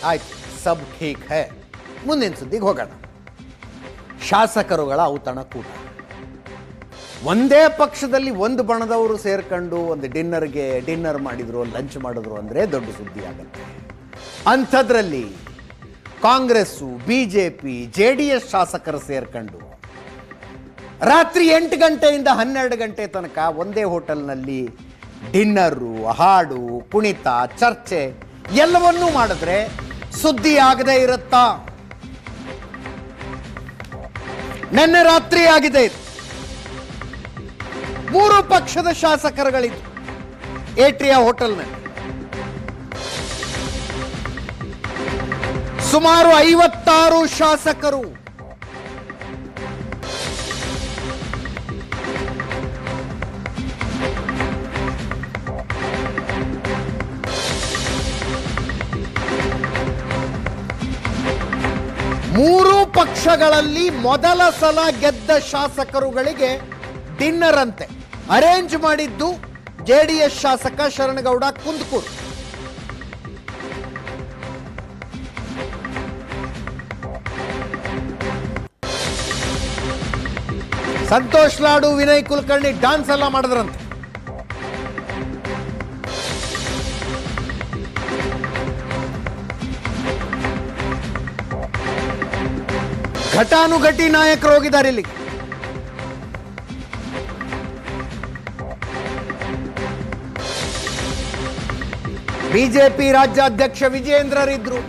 ಆಯ್ತು, ಸಬ್ ಠೀಕ್ ಹೈ. ಮುಂದಿನ ಸುದ್ದಿಗೆ ಹೋಗೋಣ. ಶಾಸಕರುಗಳ ಔತಣ-ಕೂಟ. ಒಂದೇ ಪಕ್ಷದಲ್ಲಿ ಒಂದು ಬಣದವರು ಸೇರ್ಕೊಂಡು ಒಂದು ಡಿನ್ನರ್ ಮಾಡಿದ್ರು, ಲಂಚ್ ಮಾಡಿದ್ರು ಅಂದರೆ ದೊಡ್ಡ ಸುದ್ದಿ ಆಗುತ್ತೆ. ಅಂಥದ್ರಲ್ಲಿ ಕಾಂಗ್ರೆಸ್ಸು, BJP, JDS ಶಾಸಕರು ಸೇರ್ಕೊಂಡು ರಾತ್ರಿ 8 ಗಂಟೆಯಿಂದ 12 ಗಂಟೆ ತನಕ ಒಂದೇ ಹೋಟೆಲ್ನಲ್ಲಿ ಡಿನ್ನರು, ಹಾಡು, ಕುಣಿತ, ಚರ್ಚೆ ಎಲ್ಲವನ್ನೂ ಮಾಡಿದ್ರೆ ಸುದ್ದಿ ಆಗದೆ ಇರುತ್ತಾ? ನಿನ್ನೆ ರಾತ್ರಿ ಆಗಿದೆ. 3 ಪಕ್ಷದ ಶಾಸಕರುಗಳಿದ್ದು ಏಟ್ರಿಯಾ ಹೋಟೆಲ್ನಲ್ಲಿ ಸುಮಾರು 56 ಶಾಸಕರು. ಮೂರು ಪಕ್ಷಗಳಲ್ಲಿ ಮೊದಲ ಸಲ ಗೆದ್ದ ಶಾಸಕರುಗಳಿಗೆ ಡಿನ್ನರ್ ಅಂತೆ ಅರೇಂಜ್ ಮಾಡಿದ್ದು JDS ಶಾಸಕ ಶರಣಗೌಡ ಕುಂದಕೂರು. ಸಂತೋಷ್ ಲಾಡು, ವಿನಯ್ ಕುಲಕರ್ಣಿ ಡ್ಯಾನ್ಸ್ ಎಲ್ಲ ಮಾಡಿದ್ರಂತೆ. ಘಟಾನುಘಟಿ ನಾಯಕರು ಹೋಗಿದ್ದಾರೆ ಇಲ್ಲಿಗೆ. BJP ರಾಜ್ಯಾಧ್ಯಕ್ಷ ವಿಜಯೇಂದ್ರರಿದ್ರು.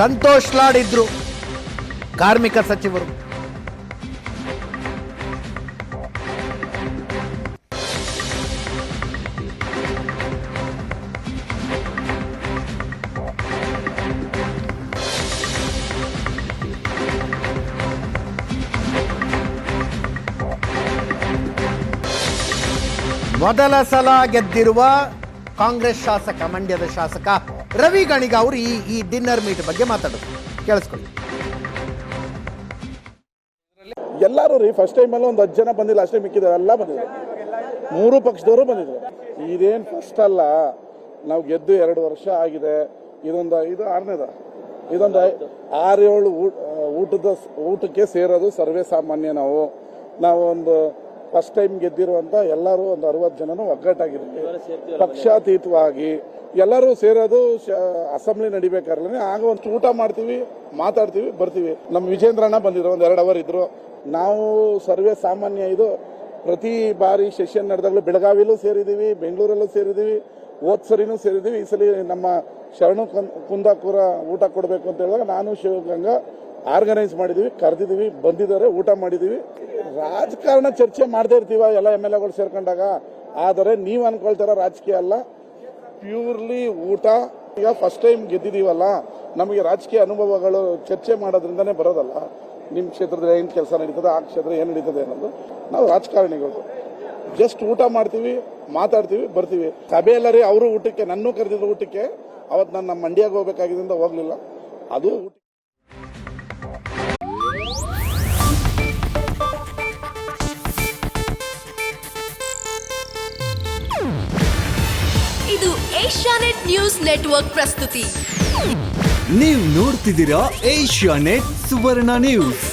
ಸಂತೋಷ್ ಲಾಡ್ ಇದ್ರು, ಕಾರ್ಮಿಕ ಸಚಿವರು. ಮೊದಲ ಸಲ ಗೆದ್ದಿರುವ ಕಾಂಗ್ರೆಸ್ ಶಾಸಕ, ಮಂಡ್ಯದ ಶಾಸಕ ರವಿ ಗಣಿಗ ಅವರು ಈ ಡಿನ್ನರ್ ಮೀಟ್ ಬಗ್ಗೆ ಮಾತಾಡೋದು ಕೇಳಿಸ್ಕೊಳ್ಳಿ. ಎಲ್ಲರೂ ರೀ ಫಸ್ಟ್ ಟೈಮ್ ಅಲ್ಲಿ ಒಂದು 10 ಜನ ಬಂದಿಲ್ಲ ಅಷ್ಟೇ, ಮಿಕ್ಕಿದ್ದಾರೆ ಎಲ್ಲ ಬಂದಿದ್ರು. 3 ಪಕ್ಷದವರು ಬಂದಿದ್ರು. ಇದೇನು ಫಸ್ಟ್ ಅಲ್ಲ, ನಾವು ಗೆದ್ದು 2 ವರ್ಷ ಆಗಿದೆ. ಇದು 6ನೇದ. ಇದೊಂದು 6-7 ಊಟಕ್ಕೆ ಸೇರೋದು ಸರ್ವೇ ಸಾಮಾನ್ಯ. ನಾವು ಒಂದು ಫಸ್ಟ್ ಟೈಮ್ ಗೆದ್ದಿರುವಂತ ಎಲ್ಲರೂ ಒಂದು 60 ಜನನು ಒಗ್ಗಟ್ಟಾಗಿದ್ದೀವಿ, ಪಕ್ಷಾತೀತವಾಗಿ ಎಲ್ಲರೂ ಸೇರೋದು. ಅಸೆಂಬ್ಲಿ ನಡಿಬೇಕಾದ್ರೆ ಆಗ ಒಂದು ಊಟ ಮಾಡ್ತೀವಿ, ಮಾತಾಡ್ತೀವಿ, ಬರ್ತೀವಿ. ನಮ್ಮ ವಿಜೇಂದ್ರಣ್ಣ ಬಂದಿದ್ರು, ಒಂದು 2 ಅವರ್ ಇದ್ರು. ನಾವು ಸರ್ವೇ ಸಾಮಾನ್ಯ. ಇದು ಪ್ರತಿ ಬಾರಿ ಸೆಷನ್ ನಡೆದಾಗಲೂ ಬೆಳಗಾವಿಲೂ ಸೇರಿದ್ದೀವಿ, ಬೆಂಗಳೂರಲ್ಲೂ ಸೇರಿದ್ದೀವಿ, ಹೋದ್ಸರಿನೂ ಸೇರಿದ್ದೀವಿ. ಈ ಸಲ ನಮ್ಮ ಶರಣು ಕುಂದಾಪುರ ಊಟ ಕೊಡಬೇಕು ಅಂತ ಹೇಳಿದಾಗ ನಾನು ಶಿವಗಂಗಾ ಆರ್ಗನೈಸ್ ಮಾಡಿದೀವಿ, ಕರೆದಿದ್ದೀವಿ, ಬಂದಿದ್ದಾರೆ, ಊಟ ಮಾಡಿದೀವಿ. ರಾಜಕಾರಣ ಚರ್ಚೆ ಮಾಡದೇ ಇರ್ತೀವ ಎಲ್ಲ MLAಗಳು ಸೇರ್ಕೊಂಡಾಗ. ಆದರೆ ನೀವು ಅನ್ಕೊಳ್ತಾರ ರಾಜಕೀಯ ಅಲ್ಲ, ಪ್ಯೂರ್ಲಿ ಊಟ. ಈಗ ಫಸ್ಟ್ ಟೈಮ್ ಗೆದ್ದಿದೀವಲ್ಲ, ನಮಗೆ ರಾಜಕೀಯ ಅನುಭವಗಳು ಚರ್ಚೆ ಮಾಡೋದ್ರಿಂದನೇ ಬರೋದಲ್ಲ. ನಿಮ್ಮ ಕ್ಷೇತ್ರದಲ್ಲಿ ಏನು ಕೆಲಸ ನಡೀತದೆ, ಆ ಕ್ಷೇತ್ರ ಏನು ನಡೀತದೆ ಅನ್ನೋದು. ನಾವು ರಾಜಕಾರಣಿಗಳು ಜಸ್ಟ್ ಊಟ ಮಾಡ್ತೀವಿ, ಮಾತಾಡ್ತೀವಿ, ಬರ್ತೀವಿ. ಸಭೆಯಲ್ಲರಿ ಅವರು ಊಟಕ್ಕೆ ನನ್ನೂ ಕರೆದಿದ್ರು ಊಟಕ್ಕೆ. ಅವತ್ತು ನಾನು ನಮ್ಮ ಮಂಡ್ಯಕ್ಕೆ ಹೋಗ್ಬೇಕಾಗಿದ್ದರಿಂದ ಹೋಗ್ಲಿಲ್ಲ. ಅದು ಇದು ಏಷ್ಯಾನೆಟ್ ನ್ಯೂಸ್ ನೆಟ್ವರ್ಕ್ ಪ್ರಸ್ತುತಿ. ನೀವು ನೋಡ್ತಿದ್ದೀರಾ ಏಷ್ಯಾನೆಟ್ ಸುವರ್ಣ ನ್ಯೂಸ್.